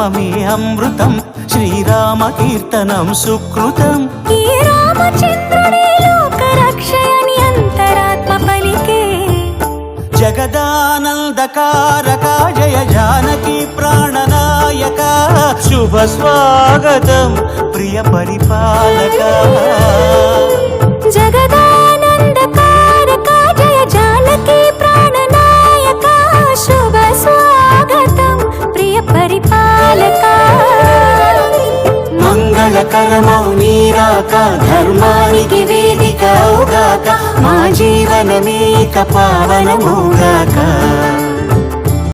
నామమే అమృతం, శ్రీరామ కీర్తనం సుకృతం. ఈ రామచంద్రుడే లోక రక్షయని అంతరాత్మ పలికే. జగదానందకారక జయ జానకి ప్రాణనాయక, శుభ స్వాగతం ప్రియ పరిపాలక. జగదానందకారక జయ జానకి ప్రాణనాయక, శుభ స్వాగతం ప్రియ పరిపాలక. మంగళకరమౌ నీరాక, ధర్మానికి వేదిక అవుగాక, మా జీవనమేక పావనమౌగాక.